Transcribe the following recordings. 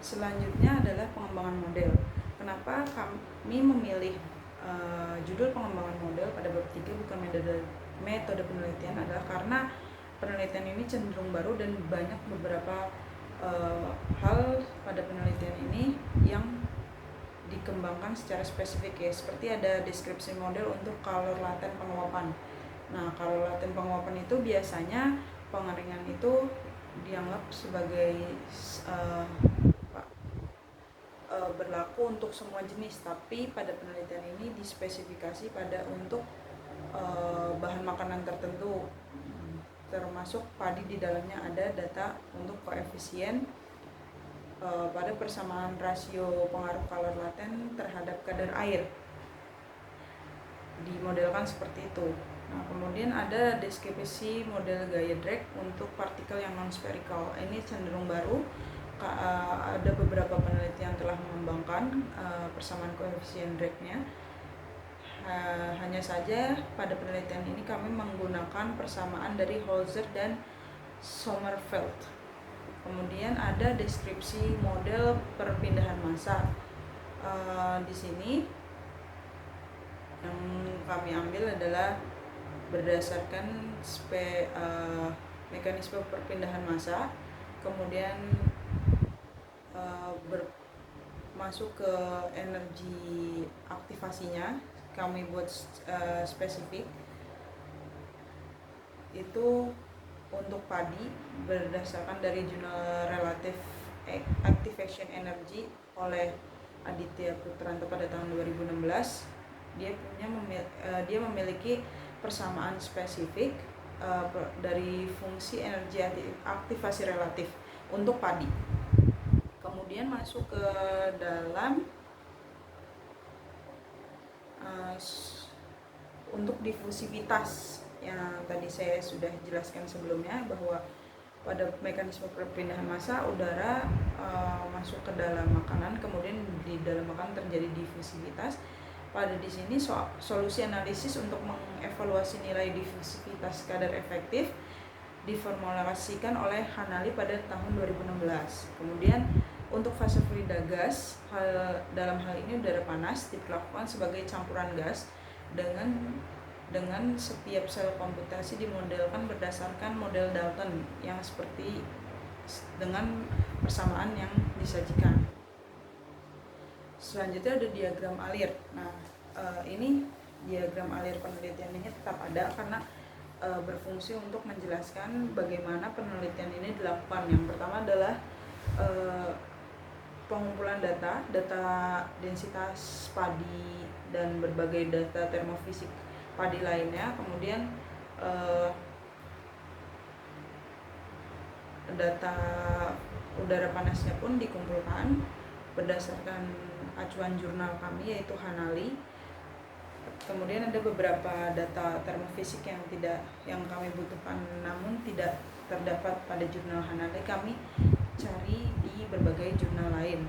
Selanjutnya adalah pengembangan model. Kenapa kami memilih judul pengembangan model pada bab 3 bukan metode penelitian adalah karena penelitian ini cenderung baru dan banyak beberapa hal pada penelitian ini yang dikembangkan secara spesifik ya, seperti ada deskripsi model untuk color laten penguapan. Nah, color laten penguapan itu biasanya pengeringan itu dianggap sebagai berlaku untuk semua jenis, tapi pada penelitian ini dispesifikasi pada untuk bahan makanan tertentu, termasuk padi. Di dalamnya ada data untuk koefisien pada persamaan rasio pengaruh kalor laten terhadap kadar air, dimodelkan seperti itu. Nah, kemudian ada deskripsi model gaya Drake untuk partikel yang non-spherical. Ini cenderung baru. Ada beberapa penelitian telah mengembangkan persamaan koefisien Drake-nya. Hanya saja pada penelitian ini kami menggunakan persamaan dari Holzer dan Sommerfeld. Kemudian ada deskripsi model perpindahan massa. Di sini yang kami ambil adalah berdasarkan mekanisme perpindahan massa, kemudian masuk ke energi aktivasinya kami buat spesifik. Itu untuk padi berdasarkan dari jurnal Relative Activation Energy oleh Aditya Putranto pada tahun 2016. Dia memiliki persamaan spesifik dari fungsi energi aktivasi relatif untuk padi. Kemudian masuk ke dalam untuk difusivitas yang tadi saya sudah jelaskan sebelumnya, bahwa pada mekanisme perpindahan massa udara masuk ke dalam makanan, kemudian di dalam makanan terjadi difusivitas. Pada di sini solusi analisis untuk mengevaluasi nilai difusivitas kadar efektif diformulasikan oleh Hanali pada tahun 2016. Kemudian untuk fase fluida gas, dalam hal ini udara panas diperlakukan sebagai campuran gas dengan setiap sel komputasi dimodelkan berdasarkan model Dalton yang seperti dengan persamaan yang disajikan. Selanjutnya ada diagram alir. Nah, ini diagram alir penelitian ini tetap ada karena berfungsi untuk menjelaskan bagaimana penelitian ini dilakukan. Yang pertama adalah pengumpulan data densitas padi dan berbagai data termofisik padi lainnya. Kemudian data udara panasnya pun dikumpulkan berdasarkan acuan jurnal kami yaitu Hanali. Kemudian ada beberapa data termofisik yang kami butuhkan namun tidak terdapat pada jurnal Hanali, kami cari di berbagai jurnal lain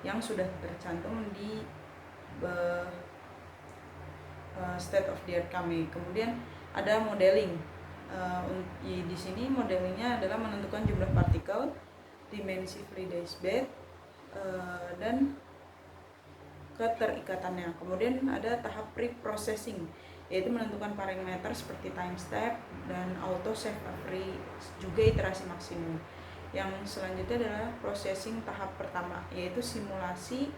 yang sudah tercantum di state of the art kami. Kemudian ada modeling. Di sini modelingnya adalah menentukan jumlah partikel, dimensi fluidized bed, dan keterikatannya. Kemudian ada tahap pre-processing, yaitu menentukan parameter seperti time step dan auto save free, juga iterasi maksimum. Yang selanjutnya adalah processing tahap pertama, yaitu simulasi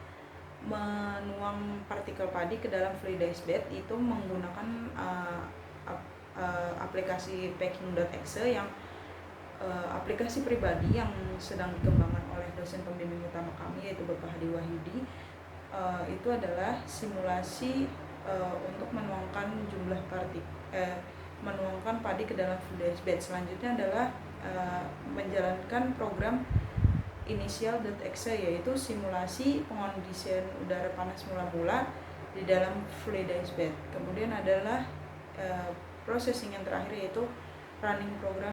menuang partikel padi ke dalam fluidized bed. Itu menggunakan aplikasi packing.exe yang aplikasi pribadi yang sedang dikembangkan oleh dosen pembimbing utama kami yaitu Bapak Hadi Wahyudi. Itu adalah simulasi untuk menuangkan menuangkan padi ke dalam fluidized bed. Selanjutnya adalah menjalankan program initial.exe, yaitu simulasi pengondisian udara panas mula-mula di dalam fluidized bed. Kemudian adalah processing yang terakhir yaitu running program